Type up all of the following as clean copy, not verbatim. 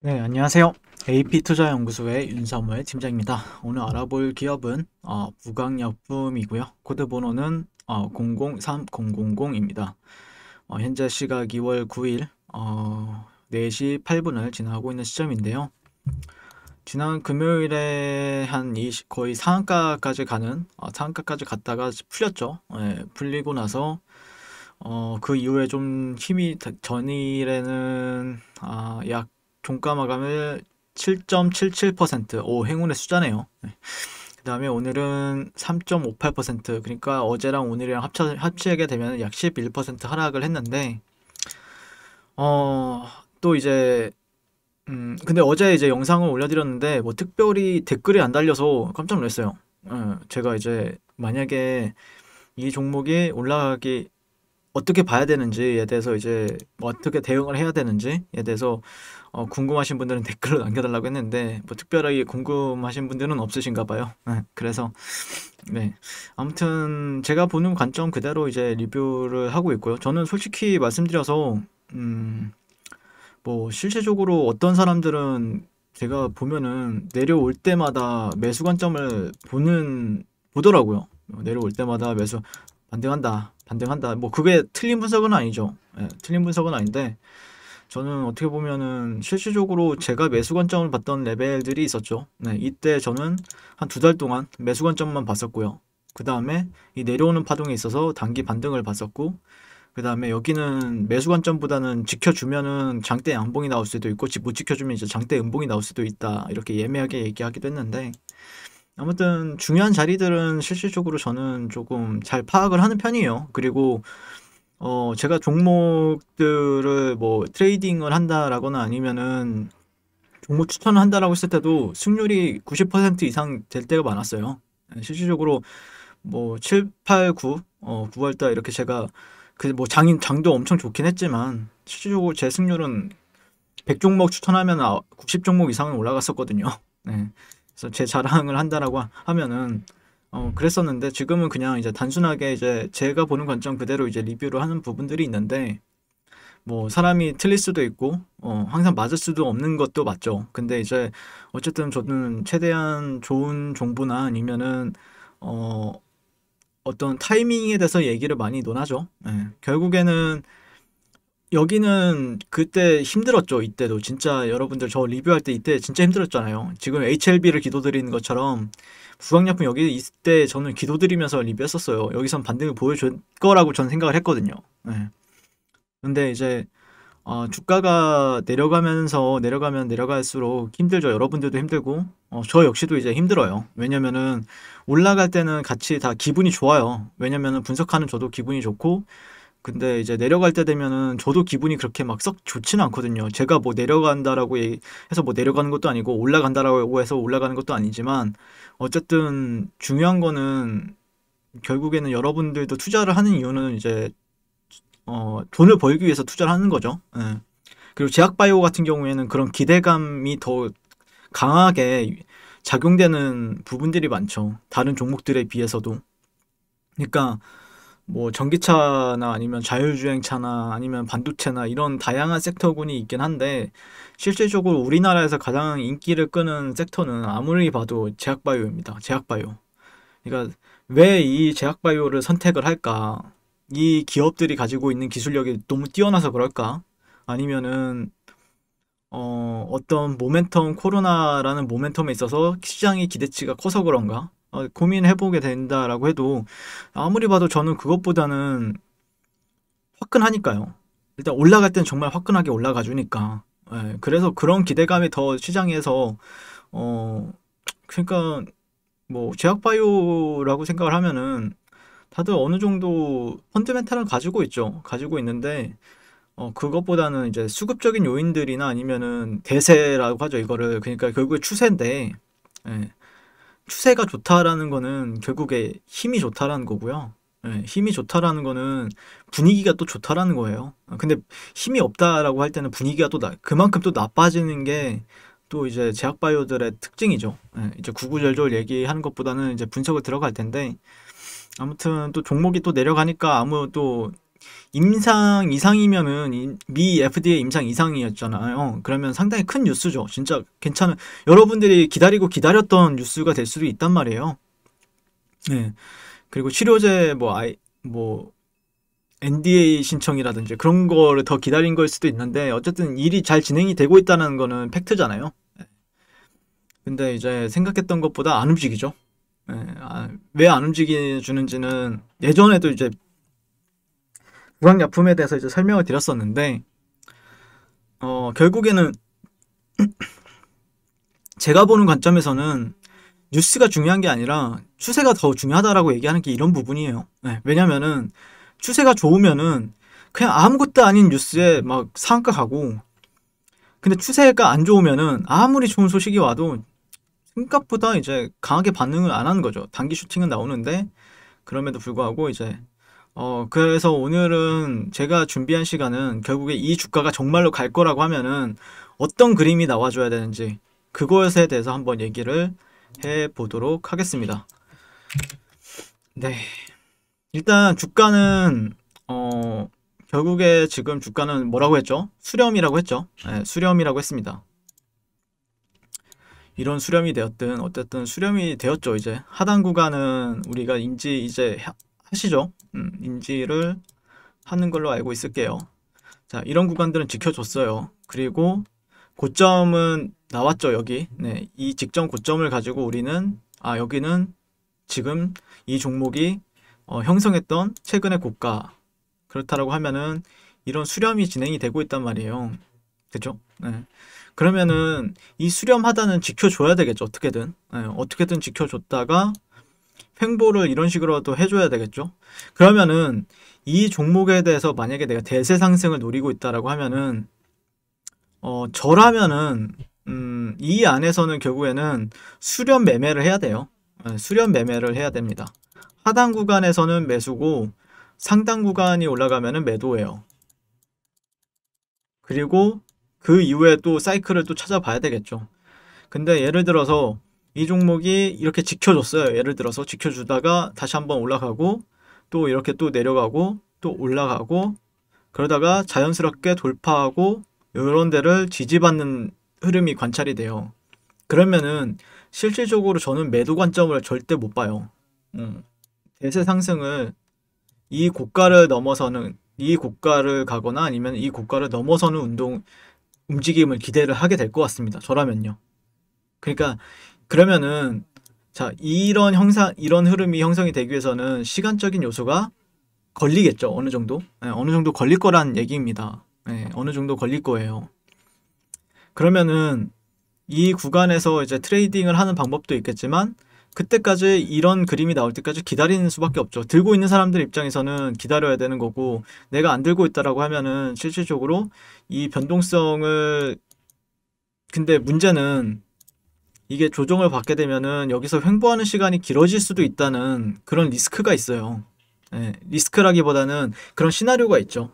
네, 안녕하세요. AP투자연구소의 윤사무의 팀장입니다. 오늘 알아볼 기업은 부강약품이고요. 코드 번호는 003000입니다. 현재 시각 2월 9일 4시 8분을 지나고 있는 시점인데요. 지난 금요일에 거의 상한가까지 갔다가 풀렸죠. 예, 풀리고 나서 그 이후에 좀 힘이 전일에는 약 종가 마감을 7.77%, 오, 행운의 숫자네요. 네. 그 다음에 오늘은 3.58%, 그러니까 어제랑 오늘이랑 합치게 되면 약 11% 하락을 했는데, 어, 또 이제, 근데 어제 이제 영상을 올려드렸는데, 뭐 특별히 댓글이 안 달려서 깜짝 놀랐어요. 제가 이제 만약에 이 종목이 올라가기 어떻게 봐야 되는지에 대해서 이제 뭐 어떻게 대응을 해야 되는지에 대해서 궁금하신 분들은 댓글로 남겨달라고 했는데 뭐 특별하게 궁금하신 분들은 없으신가 봐요. 그래서 네, 아무튼 제가 보는 관점 그대로 이제 리뷰를 하고 있고요. 저는 솔직히 말씀드려서 음, 뭐 실질적으로 어떤 사람들은 제가 보면은 내려올 때마다 매수 관점을 보더라고요. 내려올 때마다 매수 반등한다, 반등한다. 뭐 그게 틀린 분석은 아니죠. 예, 틀린 분석은 아닌데 저는 어떻게 보면은 실질적으로 제가 매수 관점을 봤던 레벨들이 있었죠. 네, 이때 저는 한 두 달 동안 매수 관점만 봤었고요. 그 다음에 이 내려오는 파동에 있어서 단기 반등을 봤었고, 그 다음에 여기는 매수 관점보다는 지켜주면은 장대 양봉이 나올 수도 있고, 못 지켜주면 이제 장대 음봉이 나올 수도 있다. 이렇게 예매하게 얘기하기도 했는데, 아무튼 중요한 자리들은 실질적으로 저는 조금 잘 파악을 하는 편이에요. 그리고 제가 종목들을 뭐 트레이딩을 한다라거나 아니면은 종목 추천을 한다라고 했을 때도 승률이 90% 이상 될 때가 많았어요. 실질적으로 뭐 7, 8, 9, 9월달 이렇게 제가 그 뭐 장도 엄청 좋긴 했지만 실질적으로 제 승률은 100종목 추천하면 90종목 이상은 올라갔었거든요. 네. 그래서 제 자랑을 한다라고 하면은 그랬었는데 지금은 그냥 이제 단순하게 이제 제가 보는 관점 그대로 이제 리뷰를 하는 부분들이 있는데 뭐 사람이 틀릴 수도 있고 항상 맞을 수도 없는 것도 맞죠. 근데 이제 어쨌든 저는 최대한 좋은 정보나 아니면은 어 어떤 타이밍에 대해서 얘기를 많이 논하죠. 예. 결국에는 여기는 그때 힘들었죠. 이때도 진짜 여러분들 저 리뷰할 때 이때 진짜 힘들었잖아요. 지금 HLB를 기도드리는 것처럼 부강약품 여기 있을 때 저는 기도드리면서 리뷰했었어요. 여기선 반등을 보여줄 거라고 전 생각을 했거든요. 예. 근데 이제 주가가 내려가면 내려갈수록 힘들죠. 여러분들도 힘들고 저 역시도 이제 힘들어요. 왜냐면은 올라갈 때는 같이 다 기분이 좋아요. 왜냐면은 분석하는 저도 기분이 좋고, 근데 이제 내려갈 때 되면은 저도 기분이 그렇게 막 썩 좋지는 않거든요. 제가 뭐 내려간다라고 해서 뭐 내려가는 것도 아니고 올라간다라고 해서 올라가는 것도 아니지만 어쨌든 중요한 거는 결국에는 여러분들도 투자를 하는 이유는 이제 돈을 벌기 위해서 투자를 하는 거죠. 예. 그리고 제약바이오 같은 경우에는 그런 기대감이 더 강하게 작용되는 부분들이 많죠. 다른 종목들에 비해서도. 그러니까 뭐 전기차나 아니면 자율주행차나 아니면 반도체나 이런 다양한 섹터군이 있긴 한데 실질적으로 우리나라에서 가장 인기를 끄는 섹터는 아무리 봐도 제약바이오입니다. 제약바이오. 그러니까 왜 이 제약바이오를 선택을 할까? 이 기업들이 가지고 있는 기술력이 너무 뛰어나서 그럴까? 아니면은 어떤 코로나라는 모멘텀에 있어서 시장의 기대치가 커서 그런가? 고민해보게 된다라고 해도 아무리 봐도 저는 그것보다는 화끈하니까요. 일단 올라갈 땐 정말 화끈하게 올라가 주니까. 예, 그래서 그런 기대감이 더 시장에서 어, 그러니까 뭐 제약바이오라고 생각을 하면은 다들 어느 정도 펀드멘탈을 가지고 있죠. 가지고 있는데 그것보다는 이제 수급적인 요인들이나 아니면은 대세라고 하죠, 이거를. 그러니까 결국에 추세인데, 예, 추세가 좋다라는 거는 결국에 힘이 좋다라는 거고요. 예, 힘이 좋다라는 거는 분위기가 또 좋다라는 거예요. 근데 힘이 없다라고 할 때는 분위기가 그만큼 또 나빠지는 게 또 이제 제약바이오들의 특징이죠. 예, 이제 구구절절 얘기하는 것보다는 이제 분석을 들어갈 텐데, 아무튼 또 종목이 또 내려가니까 아무 또 임상 이상이면은 미 FDA 임상 이상이었잖아요. 그러면 상당히 큰 뉴스죠. 진짜 괜찮은 여러분들이 기다리고 기다렸던 뉴스가 될 수도 있단 말이에요. 네. 그리고 치료제 뭐 NDA 신청이라든지 그런 거를 더 기다린 걸 수도 있는데 어쨌든 일이 잘 진행이 되고 있다는 거는 팩트잖아요. 네. 근데 이제 생각했던 것보다 안 움직이죠. 왜 안 움직여주는지는 예전에도 이제 구강약품에 대해서 이제 설명을 드렸었는데 결국에는 제가 보는 관점에서는 뉴스가 중요한 게 아니라 추세가 더 중요하다라고 얘기하는 게 이런 부분이에요. 네, 왜냐면은 추세가 좋으면은 그냥 아무것도 아닌 뉴스에 막 상한가 가고, 근데 추세가 안 좋으면은 아무리 좋은 소식이 와도 생각보다 이제 강하게 반응을 안 하는 거죠. 단기 슈팅은 나오는데 그럼에도 불구하고 이제 그래서 오늘은 제가 준비한 시간은 결국에 이 주가가 정말로 갈 거라고 하면은 어떤 그림이 나와줘야 되는지 그것에 대해서 한번 얘기를 해 보도록 하겠습니다. 네. 일단 주가는 결국에 지금 주가는 뭐라고 했죠? 수렴이라고 했죠. 네, 수렴이라고 했습니다. 이런 수렴이 되었든 어쨌든 수렴이 되었죠. 이제 하단 구간은 우리가 인지 이제 하시죠. 인지를 하는 걸로 알고 있을게요. 자, 이런 구간들은 지켜줬어요. 그리고 고점은 나왔죠, 여기. 네, 이 직전 고점을 가지고 우리는 여기는 지금 이 종목이 형성했던 최근의 고가, 그렇다라고 하면은 이런 수렴이 진행이 되고 있단 말이에요. 그죠? 네. 그러면은 이 수렴하다는 지켜줘야 되겠죠, 어떻게든. 네, 어떻게든 지켜줬다가 횡보를 이런 식으로도 해줘야 되겠죠. 그러면은 이 종목에 대해서 만약에 내가 대세 상승을 노리고 있다라고 하면은 저라면은 이 안에서는 결국에는 수렴 매매를 해야 돼요. 수렴 매매를 해야 됩니다. 하단 구간에서는 매수고 상단 구간이 올라가면은 매도예요. 그리고 그 이후에 또 사이클을 또 찾아봐야 되겠죠. 근데 예를 들어서 이 종목이 이렇게 지켜줬어요. 예를 들어서 지켜주다가 다시 한번 올라가고 또 이렇게 또 내려가고 또 올라가고 그러다가 자연스럽게 돌파하고 이런 데를 지지받는 흐름이 관찰이 돼요. 그러면은 실질적으로 저는 매도 관점을 절대 못 봐요. 대세 상승을 이 고가를 넘어서는 이 고가를 가거나 아니면 이 고가를 넘어서는 움직임을 기대를 하게 될 것 같습니다. 저라면요. 그러니까 그러면은 자, 이런 흐름이 형성이 되기 위해서는 시간적인 요소가 걸리겠죠. 어느 정도. 어느 정도 걸릴 거란 얘기입니다. 어느 정도 걸릴 거예요. 그러면은 이 구간에서 이제 트레이딩을 하는 방법도 있겠지만 그때까지 이런 그림이 나올 때까지 기다리는 수밖에 없죠. 들고 있는 사람들 입장에서는 기다려야 되는 거고, 내가 안 들고 있다라고 하면은 실질적으로 이 변동성을, 근데 문제는 이게 조정을 받게 되면은 여기서 횡보하는 시간이 길어질 수도 있다는 그런 리스크가 있어요. 리스크라기보다는 그런 시나리오가 있죠.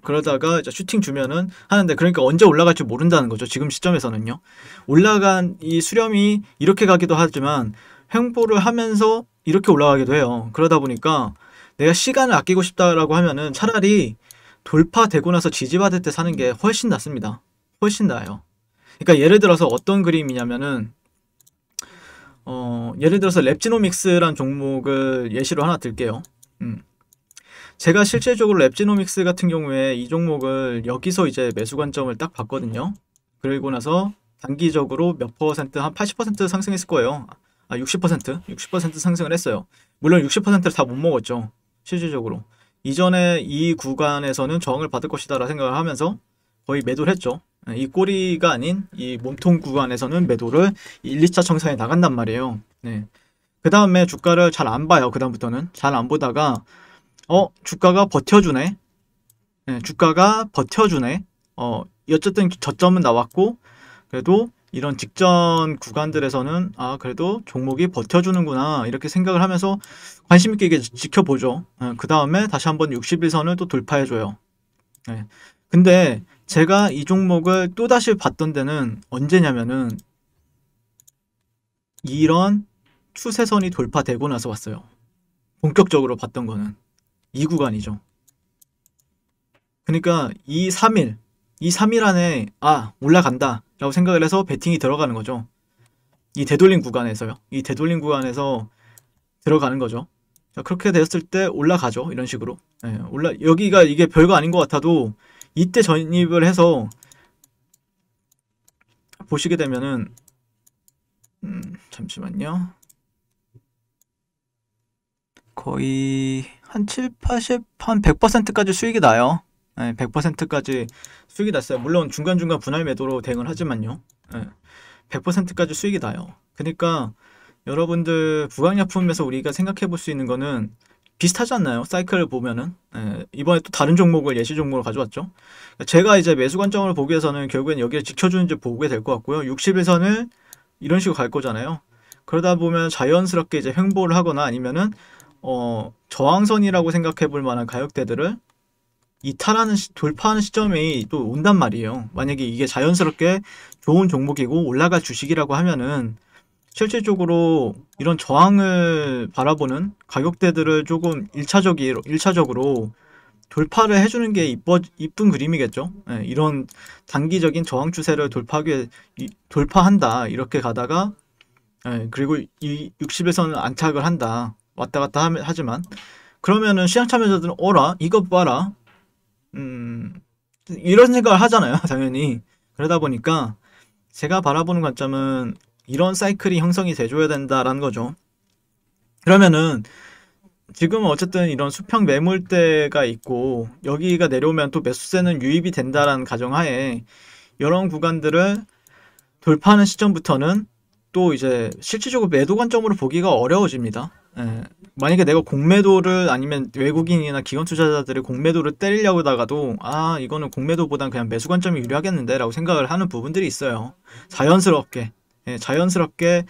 그러다가 이제 슈팅 주면은 하는데, 그러니까 언제 올라갈지 모른다는 거죠. 지금 시점에서는요. 올라간 이 수렴이 이렇게 가기도 하지만 횡보를 하면서 이렇게 올라가기도 해요. 그러다 보니까 내가 시간을 아끼고 싶다라고 하면은 차라리 돌파되고 나서 지지받을 때 사는 게 훨씬 낫습니다. 훨씬 나아요. 그러니까 예를 들어서 어떤 그림이냐면은 예를 들어서 랩지노믹스란 종목을 예시로 하나 들게요. 제가 실질적으로 랩지노믹스 같은 경우에 이 종목을 여기서 이제 매수 관점을 딱 봤거든요. 그리고 나서 단기적으로 몇 퍼센트, 한 80% 상승했을 거예요. 60% 상승을 했어요. 물론 60%를 다 못 먹었죠. 실질적으로. 이전에 이 구간에서는 저항을 받을 것이다 라는 생각을 하면서 거의 매도를 했죠. 이 꼬리가 아닌 이 몸통 구간에서는 매도를 1, 2차 청산에 나간단 말이에요. 네. 그 다음에 주가를 잘 안 봐요. 그 다음부터는 잘 안 보다가 주가가 버텨주네. 네, 주가가 버텨주네. 어쨌든 저점은 나왔고 그래도 이런 직전 구간들에서는 그래도 종목이 버텨주는구나 이렇게 생각을 하면서 관심 있게 이게 지켜보죠. 그 다음에 다시 한번 60일선을 또 돌파해줘요. 네. 근데 제가 이 종목을 또다시 봤던 데는 언제냐면은 이런 추세선이 돌파되고 나서 봤어요. 본격적으로 봤던 거는 이 구간이죠. 그러니까 이 3일 안에 올라간다 라고 생각을 해서 베팅이 들어가는 거죠. 이 되돌림 구간에서요. 이 되돌림 구간에서 들어가는 거죠. 자, 그렇게 되었을 때 올라가죠. 이런 식으로. 예, 여기가 이게 별거 아닌 것 같아도 이때 전입을 해서 보시게 되면은 잠시만요. 거의 한 7, 80, 한 100%까지 수익이 나요. 예, 100%까지 수익이 났어요. 물론 중간중간 분할 매도로 대응을 하지만요. 예, 100%까지 수익이 나요. 그러니까 여러분들 부강약품에서 우리가 생각해 볼 수 있는 거는 비슷하지 않나요? 사이클을 보면은. 예, 이번에 또 다른 종목을 예시 종목으로 가져왔죠. 제가 이제 매수 관점을 보기 위해서는 결국엔 여기를 지켜주는지 보게 될 것 같고요. 60일선을 이런 식으로 갈 거잖아요. 그러다 보면 자연스럽게 이제 횡보를 하거나 아니면은 저항선이라고 생각해 볼 만한 가격대들을 돌파하는 시점이 또 온단 말이에요. 만약에 이게 자연스럽게 좋은 종목이고 올라갈 주식이라고 하면은 실질적으로 이런 저항을 바라보는 가격대들을 조금 1차적으로 돌파를 해주는 게 이쁜 그림이겠죠. 예, 이런 단기적인 저항 추세를 돌파한다. 이렇게 가다가, 예, 그리고 이 60에서는 안착을 한다. 왔다 갔다 하지만. 그러면은 시장 참여자들은, 어라? 이거 봐라. 이런 생각을 하잖아요. 당연히. 그러다 보니까 제가 바라보는 관점은 이런 사이클이 형성이 돼줘야 된다라는 거죠. 그러면은 지금은 어쨌든 이런 수평 매물대가 있고 여기가 내려오면 또 매수세는 유입이 된다라는 가정하에 이런 구간들을 돌파하는 시점부터는 또 이제 실질적으로 매도 관점으로 보기가 어려워집니다. 예. 만약에 내가 공매도를 아니면 외국인이나 기관 투자자들이 공매도를 때리려고 하다가도 이거는 공매도보단 그냥 매수 관점이 유리하겠는데 라고 생각을 하는 부분들이 있어요. 자연스럽게. 예, 자연스럽게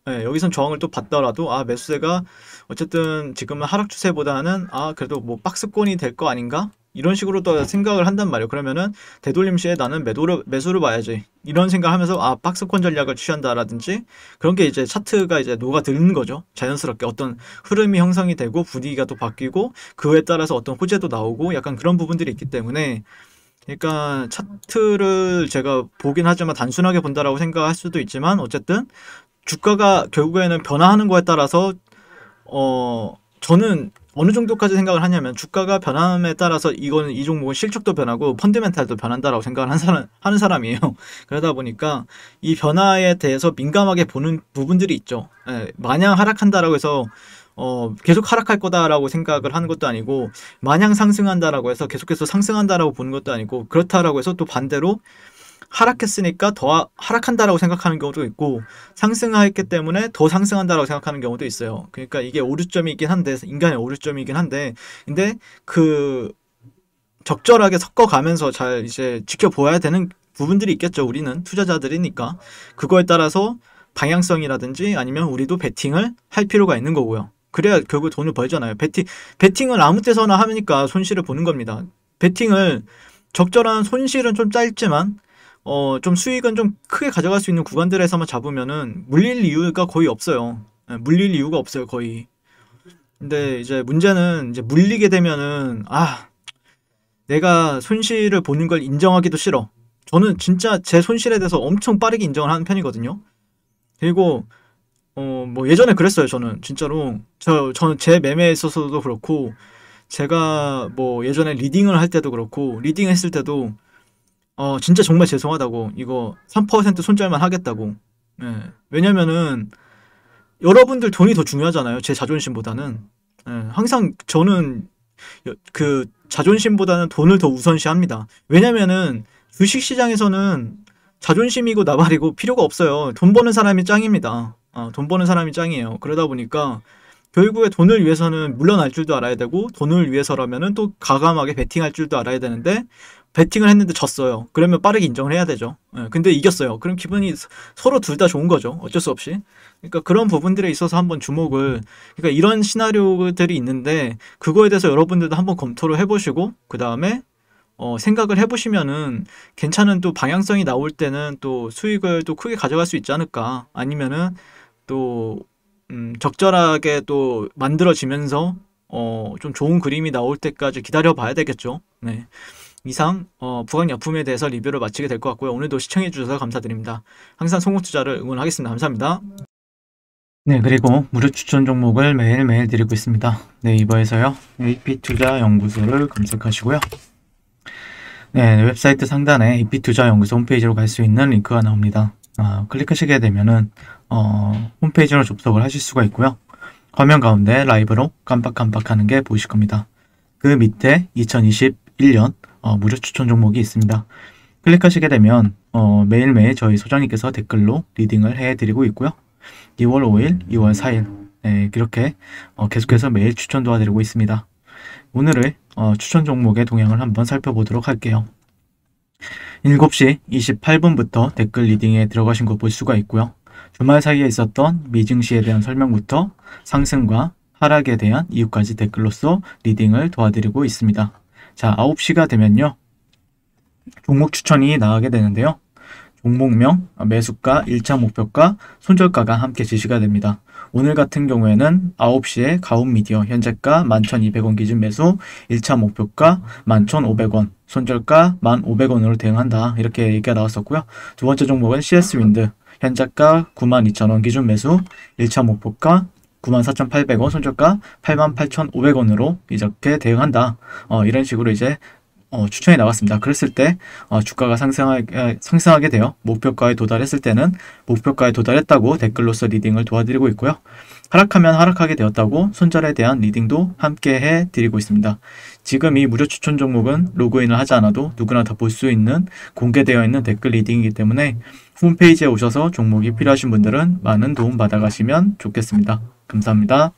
예, 여기선 저항을 또 받더라도 매수세가 어쨌든 지금은 하락 추세보다는 그래도 뭐 박스권이 될 거 아닌가? 이런 식으로 또 생각을 한단 말이에요. 그러면은 되돌림 시에 나는 매수를 봐야지. 이런 생각을 하면서 박스권 전략을 취한다라든지 그런 게 이제 차트가 이제 녹아드는 거죠. 자연스럽게 어떤 흐름이 형성이 되고 분위기가 또 바뀌고 그에 따라서 어떤 호재도 나오고 약간 그런 부분들이 있기 때문에 그러니까 차트를 제가 보긴 하지만 단순하게 본다라고 생각할 수도 있지만 어쨌든 주가가 결국에는 변화하는 거에 따라서 저는 어느 정도까지 생각을 하냐면 주가가 변함에 따라서 이 종목은 실적도 변하고 펀드멘탈도 변한다라고 생각을 하는 사람이에요. 그러다 보니까 이 변화에 대해서 민감하게 보는 부분들이 있죠. 예, 마냥 하락한다라고 해서 계속 하락할 거다라고 생각을 하는 것도 아니고 마냥 상승한다라고 해서 계속해서 상승한다라고 보는 것도 아니고 그렇다라고 해서 또 반대로 하락했으니까 더 하락한다라고 생각하는 경우도 있고 상승했기 때문에 더 상승한다라고 생각하는 경우도 있어요. 그러니까 이게 오류점이긴 한데 인간의 오류점이긴 한데 근데 그 적절하게 섞어가면서 잘 이제 지켜보아야 되는 부분들이 있겠죠. 우리는 투자자들이니까 그거에 따라서 방향성이라든지 아니면 우리도 베팅을 할 필요가 있는 거고요. 그래야 결국 돈을 벌잖아요. 베팅을 아무 때서나 하니까 손실을 보는 겁니다. 베팅을 적절한 손실은 좀 짧지만 좀 수익은 좀 크게 가져갈 수 있는 구간들에서만 잡으면은 물릴 이유가 거의 없어요. 예, 물릴 이유가 없어요, 거의. 근데 이제 문제는 이제 물리게 되면은 내가 손실을 보는 걸 인정하기도 싫어. 저는 진짜 제 손실에 대해서 엄청 빠르게 인정을 하는 편이거든요. 그리고 뭐 예전에 그랬어요, 저는 진짜로. 저는 제 매매에 있어서도 그렇고 제가 뭐 예전에 리딩을 할 때도 그렇고 리딩 했을 때도 진짜 정말 죄송하다고 이거 3% 손절만 하겠다고. 예. 왜냐면은 여러분들 돈이 더 중요하잖아요. 제 자존심보다는. 예. 항상 저는 그 자존심보다는 돈을 더 우선시합니다. 왜냐면은 주식시장에서는 자존심이고 나발이고 필요가 없어요. 돈 버는 사람이 짱입니다. 돈 버는 사람이 짱이에요. 그러다 보니까 결국에 돈을 위해서는 물러날 줄도 알아야 되고 돈을 위해서라면은 또 과감하게 베팅할 줄도 알아야 되는데 베팅을 했는데 졌어요. 그러면 빠르게 인정을 해야 되죠. 근데 이겼어요. 그럼 기분이 서로 둘 다 좋은 거죠. 어쩔 수 없이. 그러니까 그런 부분들에 있어서 한번 그러니까 이런 시나리오들이 있는데 그거에 대해서 여러분들도 한번 검토를 해보시고 그 다음에 생각을 해보시면은 괜찮은 또 방향성이 나올 때는 또 수익을 또 크게 가져갈 수 있지 않을까. 아니면은 또 적절하게 또 만들어지면서 좀 좋은 그림이 나올 때까지 기다려 봐야 되겠죠. 네. 이상 부강약품에 대해서 리뷰를 마치게 될 것 같고요. 오늘도 시청해 주셔서 감사드립니다. 항상 송호투자를 응원하겠습니다. 감사합니다. 네, 그리고 무료 추천 종목을 매일매일 드리고 있습니다. 네이버에서요, AP투자연구소를 검색하시고요. 네, 웹사이트 상단에 AP투자연구소 홈페이지로 갈 수 있는 링크가 나옵니다. 클릭하시게 되면은 홈페이지로 접속을 하실 수가 있고요. 화면 가운데 라이브로 깜빡깜빡 하는 게 보이실 겁니다. 그 밑에 2021년 무료 추천 종목이 있습니다. 클릭하시게 되면 매일매일 저희 소장님께서 댓글로 리딩을 해드리고 있고요. 2월 5일, 2월 4일 네, 이렇게 계속해서 매일 추천 도와드리고 있습니다. 오늘의 추천 종목의 동향을 한번 살펴보도록 할게요. 7시 28분부터 댓글 리딩에 들어가신 거 볼 수가 있고요. 주말 사이에 있었던 미증시에 대한 설명부터 상승과 하락에 대한 이유까지 댓글로서 리딩을 도와드리고 있습니다. 자, 9시가 되면요. 종목 추천이 나가게 되는데요. 종목명, 매수가, 1차 목표가, 손절가가 함께 지시가 됩니다. 오늘 같은 경우에는 9시에 가온미디어 현재가 11,200원 기준 매수, 1차 목표가 11,500원, 손절가 1,500원으로 대응한다. 이렇게 얘기가 나왔었고요. 두 번째 종목은 CS윈드, 현재가 92,000원 기준 매수, 1차 목표가 94,800원, 손절가 88,500원으로 이렇게 대응한다. 이런 식으로 이제 추천이 나갔습니다. 그랬을 때 주가가 상승하게 되어 목표가에 도달했을 때는 목표가에 도달했다고 댓글로서 리딩을 도와드리고 있고요. 하락하면 하락하게 되었다고 손절에 대한 리딩도 함께 해드리고 있습니다. 지금 이 무료 추천 종목은 로그인을 하지 않아도 누구나 다 볼 수 있는 공개되어 있는 댓글 리딩이기 때문에 홈페이지에 오셔서 종목이 필요하신 분들은 많은 도움 받아가시면 좋겠습니다. 감사합니다.